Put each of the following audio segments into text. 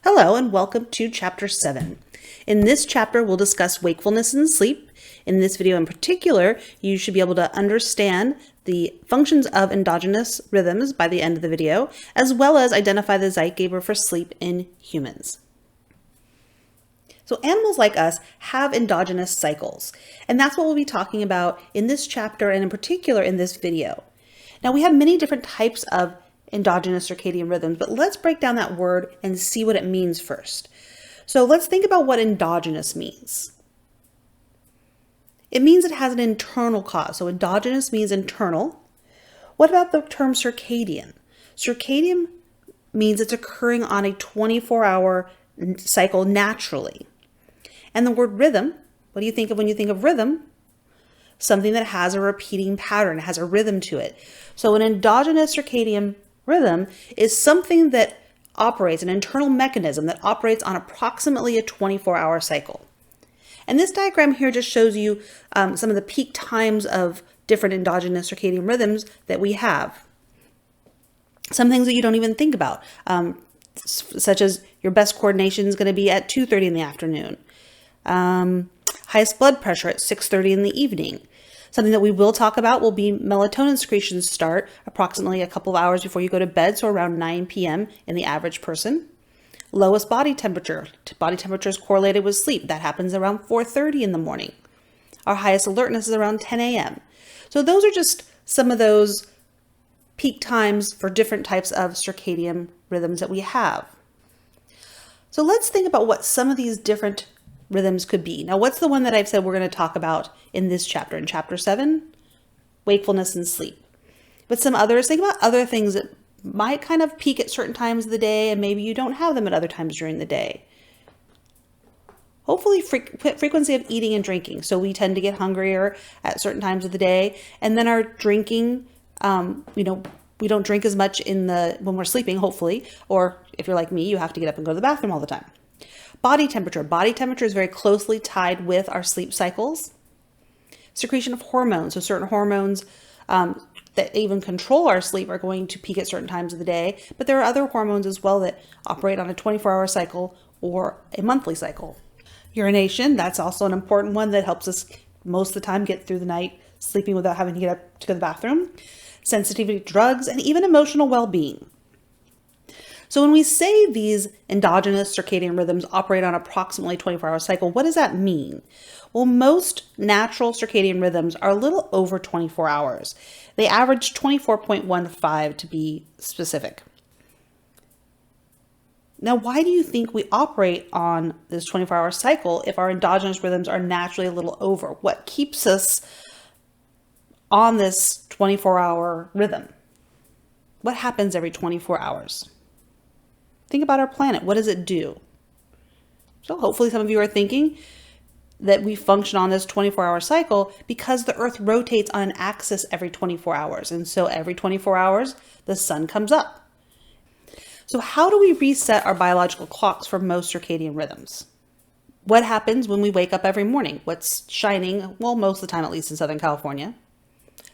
Hello and welcome to Chapter 7. In this chapter, we'll discuss wakefulness and sleep. In this video in particular, you should be able to understand the functions of endogenous rhythms by the end of the video, as well as identify the Zeitgeber for sleep in humans. So animals like us have endogenous cycles, and that's what we'll be talking about in this chapter and in particular in this video. Now we have many different types of endogenous circadian rhythms, but let's break down that word and see what it means first. So let's think about what endogenous means. It means it has an internal cause. So endogenous means internal. What about the term circadian? Circadian means it's occurring on a 24-hour cycle naturally. And the word rhythm, what do you think of when you think of rhythm? Something that has a repeating pattern, has a rhythm to it. So an endogenous circadian rhythm is something that operates, an internal mechanism that operates on approximately a 24-hour cycle. And this diagram here just shows you some of the peak times of different endogenous circadian rhythms that we have. Some things that you don't even think about, such as your best coordination is going to be at 2:30 in the afternoon. Highest blood pressure at 6:30 in the evening. Something that we will talk about will be melatonin secretions start approximately a couple of hours before you go to bed, so around 9 p.m. in the average person. Lowest body temperature. Body temperature is correlated with sleep. That happens around 4:30 in the morning. Our highest alertness is around 10 a.m. So those are just some of those peak times for different types of circadian rhythms that we have. So let's think about what some of these different rhythms could be. Now, what's the one that I've said we're going to talk about in this chapter, in Chapter 7? Wakefulness and sleep. But some others, think about other things that might kind of peak at certain times of the day, and maybe you don't have them at other times during the day. Hopefully, frequency of eating and drinking. So we tend to get hungrier at certain times of the day, and then our drinking, we don't drink as much when we're sleeping, hopefully, or if you're like me, you have to get up and go to the bathroom all the time. Body temperature. Body temperature is very closely tied with our sleep cycles. Secretion of hormones. So certain hormones that even control our sleep are going to peak at certain times of the day. But there are other hormones as well that operate on a 24-hour cycle or a monthly cycle. Urination. That's also an important one that helps us most of the time get through the night sleeping without having to get up to go to the bathroom. Sensitivity to drugs and even emotional well-being. So when we say these endogenous circadian rhythms operate on approximately 24-hour cycle, what does that mean? Well, most natural circadian rhythms are a little over 24 hours. They average 24.15 to be specific. Now, why do you think we operate on this 24-hour cycle if our endogenous rhythms are naturally a little over? What keeps us on this 24-hour rhythm? What happens every 24 hours? Think about our planet. What does it do? So hopefully some of you are thinking that we function on this 24-hour cycle because the Earth rotates on an axis every 24 hours. And so every 24 hours, the sun comes up. So how do we reset our biological clocks for most circadian rhythms? What happens when we wake up every morning? What's shining? Well, most of the time, at least in Southern California.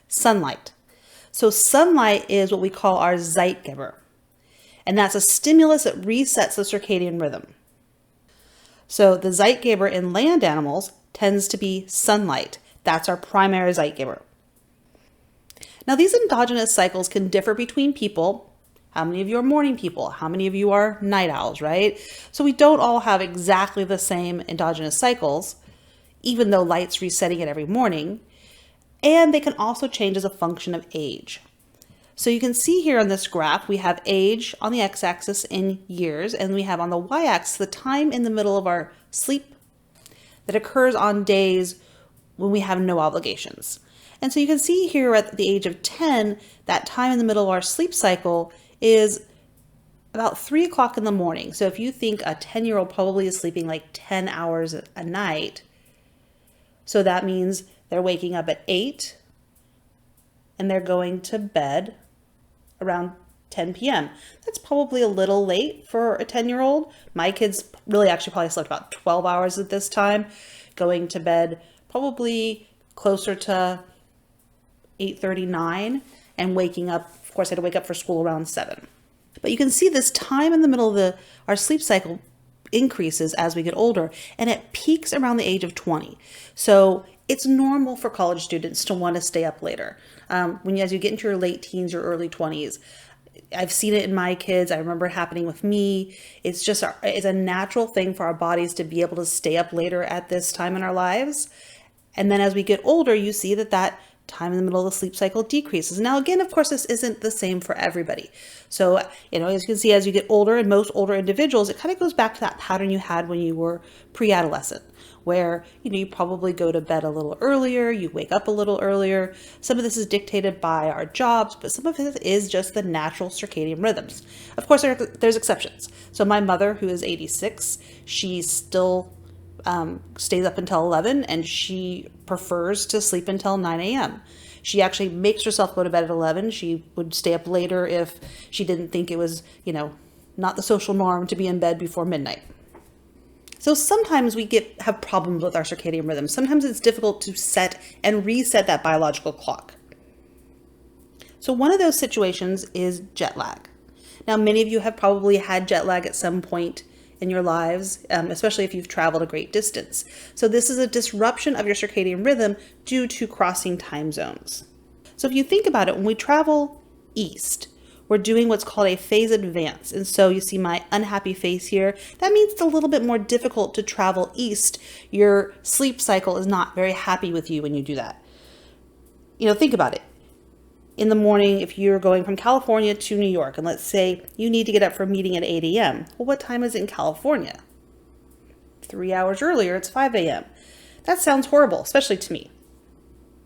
Sunlight. So sunlight is what we call our Zeitgeber. And that's a stimulus that resets the circadian rhythm. So the Zeitgeber in land animals tends to be sunlight. That's our primary Zeitgeber. Now these endogenous cycles can differ between people. How many of you are morning people? How many of you are night owls, right? So we don't all have exactly the same endogenous cycles, even though light's resetting it every morning. And they can also change as a function of age. So you can see here on this graph, we have age on the x-axis in years, and we have on the y-axis the time in the middle of our sleep that occurs on days when we have no obligations. And so you can see here at the age of 10, that time in the middle of our sleep cycle is about 3 o'clock in the morning. So if you think a 10-year-old probably is sleeping like 10 hours a night, so that means they're waking up at 8 and they're going to bed around 10 p.m. That's probably a little late for a 10-year-old. My kids really actually probably slept about 12 hours at this time, going to bed probably closer to 8:39 and waking up, of course I had to wake up for school around 7. But you can see this time in the middle of our sleep cycle increases as we get older, and it peaks around the age of 20. So it's normal for college students to want to stay up later. As you get into your late teens or early 20s, I've seen it in my kids. I remember it happening with me. It's a natural thing for our bodies to be able to stay up later at this time in our lives. And then as we get older, you see that time in the middle of the sleep cycle decreases. Now, again, of course, this isn't the same for everybody. So, as you can see, as you get older, and most older individuals, it kind of goes back to that pattern you had when you were pre-adolescent, where, you probably go to bed a little earlier, you wake up a little earlier. Some of this is dictated by our jobs, but some of it is just the natural circadian rhythms. Of course, there's exceptions. So my mother, who is 86, she still stays up until 11, and she prefers to sleep until 9 a.m. She actually makes herself go to bed at 11. She would stay up later if she didn't think it was, not the social norm to be in bed before midnight. So sometimes we have problems with our circadian rhythm. Sometimes it's difficult to set and reset that biological clock. So one of those situations is jet lag. Now, many of you have probably had jet lag at some point in your lives, especially if you've traveled a great distance. So this is a disruption of your circadian rhythm due to crossing time zones. So if you think about it, when we travel east, we're doing what's called a phase advance. And so you see my unhappy face here. That means it's a little bit more difficult to travel east. Your sleep cycle is not very happy with you when you do that. Think about it. In the morning, if you're going from California to New York, and let's say you need to get up for a meeting at 8 a.m. Well, what time is it in California? 3 hours earlier, it's 5 a.m. That sounds horrible, especially to me.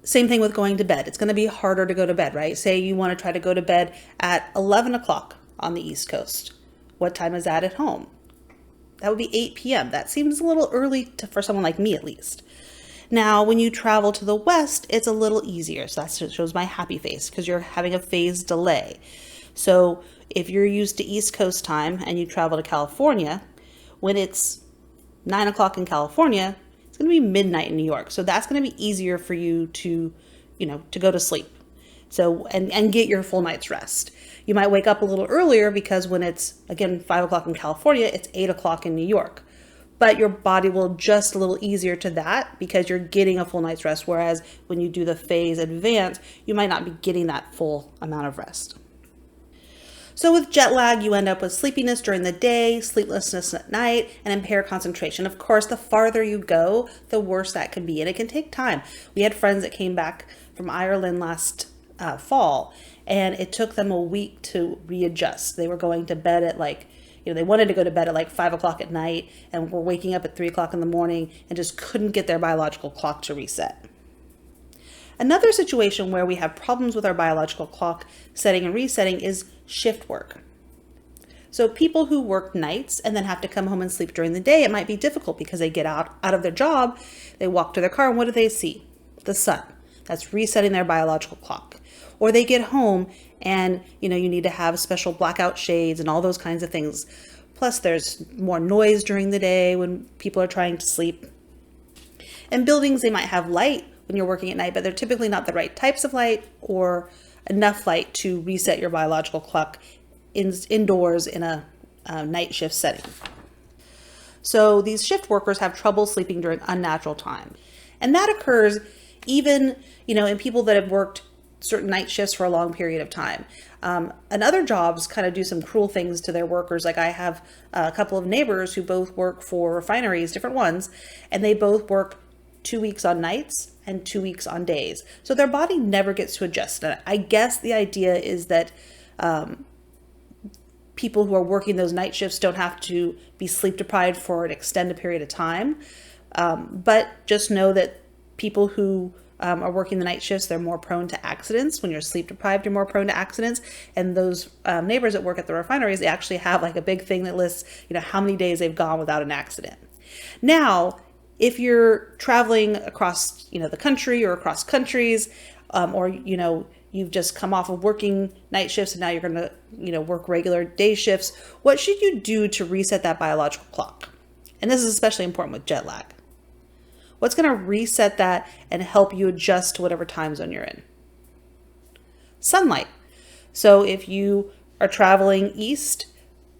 Same thing with going to bed. It's going to be harder to go to bed, right? Say you want to try to go to bed at 11 o'clock on the East Coast. What time is that at home? That would be 8 p.m. That seems a little early for someone like me, at least. Now, when you travel to the west, it's a little easier. So that shows my happy face because you're having a phase delay. So if you're used to East Coast time and you travel to California, when it's 9 o'clock in California, it's going to be midnight in New York. So that's going to be easier for you to go to sleep. So, and get your full night's rest. You might wake up a little earlier because when it's, again, 5 o'clock in California, it's 8 o'clock in New York. But your body will adjust a little easier to that because you're getting a full night's rest. Whereas when you do the phase advance, you might not be getting that full amount of rest. So with jet lag, you end up with sleepiness during the day, sleeplessness at night, and impaired concentration. Of course, the farther you go, the worse that can be. And it can take time. We had friends that came back from Ireland last fall, and it took them a week to readjust. They were going to bed at they wanted to go to bed at 5 o'clock at night and were waking up at 3 o'clock in the morning and just couldn't get their biological clock to reset. Another situation where we have problems with our biological clock setting and resetting is shift work. So people who work nights and then have to come home and sleep during the day, it might be difficult because they get out of their job, they walk to their car, and what do they see? The sun. That's resetting their biological clock. Or they get home and, you need to have special blackout shades and all those kinds of things. Plus there's more noise during the day when people are trying to sleep. And buildings, they might have light when you're working at night, but they're typically not the right types of light or enough light to reset your biological clock indoors in a night shift setting. So these shift workers have trouble sleeping during unnatural time. And that occurs even, in people that have worked certain night shifts for a long period of time. And other jobs kind of do some cruel things to their workers. Like I have a couple of neighbors who both work for refineries, different ones, and they both work 2 weeks on nights and 2 weeks on days. So their body never gets to adjust. And I guess the idea is that people who are working those night shifts don't have to be sleep deprived for an extended period of time. But just know that people who are working the night shifts, they're more prone to accidents. When you're sleep deprived, you're more prone to accidents. And those neighbors that work at the refineries, they actually have a big thing that lists, how many days they've gone without an accident. Now, if you're traveling across, the country or across countries, or, you've just come off of working night shifts and now you're going to, work regular day shifts, what should you do to reset that biological clock? And this is especially important with jet lag. What's going to reset that and help you adjust to whatever time zone you're in? Sunlight. So if you are traveling east,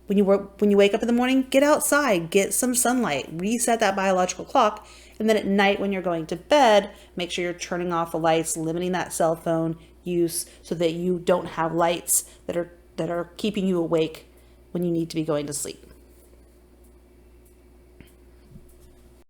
when you wake up in the morning, get outside, get some sunlight, reset that biological clock. And then at night when you're going to bed, make sure you're turning off the lights, limiting that cell phone use so that you don't have lights that are keeping you awake when you need to be going to sleep.